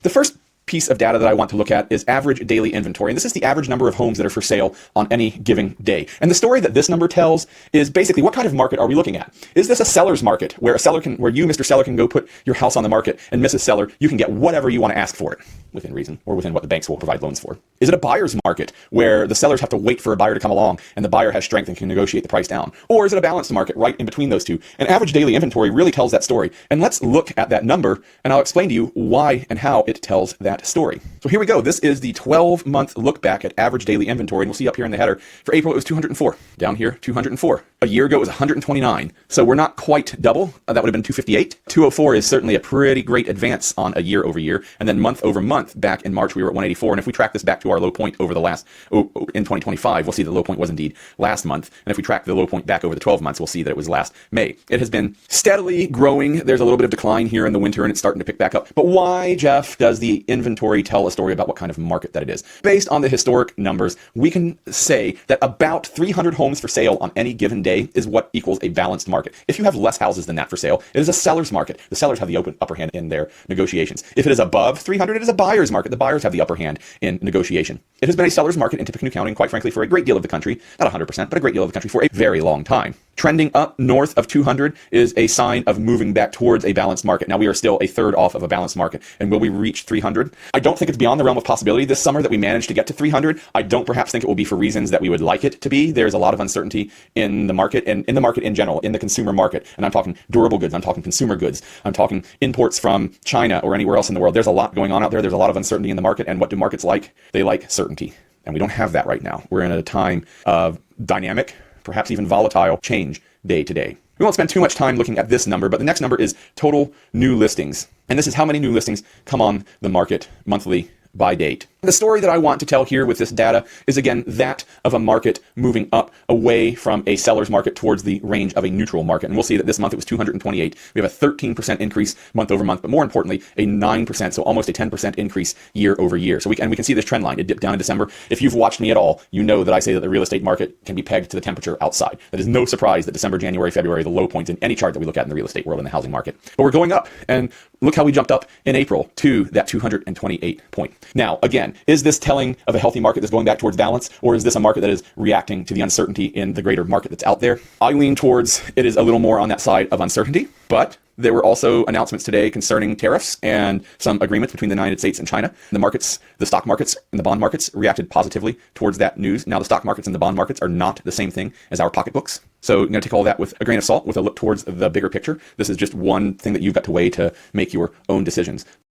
The first piece of data that I want to look at is average daily inventory. And this is the average number of homes that are for sale on any given day. And the story that this number tells is basically, what kind of market are we looking at? Is this a seller's market where you, Mr. Seller, can go put your house on the market, and Mrs. Seller, you can get whatever you want to ask for it within reason, or within what the banks will provide loans for? Is it a buyer's market where the sellers have to wait for a buyer to come along and the buyer has strength and can negotiate the price down? Or is it a balanced market right in between those two? And average daily inventory really tells that story. And let's look at that number, and I'll explain to you why and how it tells that story. So here we go. This is the 12-month look back at average daily inventory. And we'll see up here in the header, for April, it was 204. Down here, 204. A year ago, it was 129. So we're not quite double. That would have been 258. 204 is certainly a pretty great advance on a year over year. And then month over month, back in March, we were at 184. And if we track this back to our low point over the last, in 2025, we'll see the low point was indeed last month. And if we track the low point back over the 12 months, we'll see that it was last May. It has been steadily growing. There's a little bit of decline here in the winter, and it's starting to pick back up. But why, Geoff, does the inventory tell a story about what kind of market that it is? Based on the historic numbers, we can say that about 300 homes for sale on any given day is what equals a balanced market. If you have less houses than that for sale, it is a seller's market. The sellers have the upper hand in their negotiations. If it is above 300, it is a buyer's market. The buyers have the upper hand in negotiation. It has been a seller's market in Tippecanoe County, and quite frankly, for a great deal of the country, not 100%, but a great deal of the country for a very long time. Trending up north of 200 is a sign of moving back towards a balanced market. Now, we are still a third off of a balanced market. And will we reach 300? I don't think it's beyond the realm of possibility this summer that we manage to get to 300. I don't perhaps think it will be for reasons that we would like it to be. There's a lot of uncertainty in the market, and in the market in general, in the consumer market. And I'm talking durable goods. I'm talking consumer goods. I'm talking imports from China or anywhere else in the world. There's a lot going on out there. There's a lot of uncertainty in the market. And what do markets like? They like certainty. And we don't have that right now. We're in a time of dynamic, perhaps even volatile change day to day. We won't spend too much time looking at this number, but the next number is total new listings. And this is how many new listings come on the market monthly by date. The story that I want to tell here with this data is, again, that of a market moving up away from a seller's market towards the range of a neutral market. And we'll see that this month it was 228. We have a 13% increase month over month, but more importantly, a 9%, so almost a 10% increase year over year. So we can see this trend line. It dipped down in December. If you've watched me at all, you know that I say that the real estate market can be pegged to the temperature outside. That is no surprise that December, January, February are the low points in any chart that we look at in the real estate world, in the housing market. But we're going up, and look how we jumped up in April to that 228 point. Now, again, is this telling of a healthy market that's going back towards balance, or is this a market that is reacting to the uncertainty in the greater market that's out there? I lean towards it is a little more on that side of uncertainty, but there were also announcements today concerning tariffs and some agreements between the United States and China. The markets, the stock markets and the bond markets reacted positively towards that news. Now, the stock markets and the bond markets are not the same thing as our pocketbooks. So you're going to take all that with a grain of salt, with a look towards the bigger picture. This is just one thing that you've got to weigh to make your own decisions.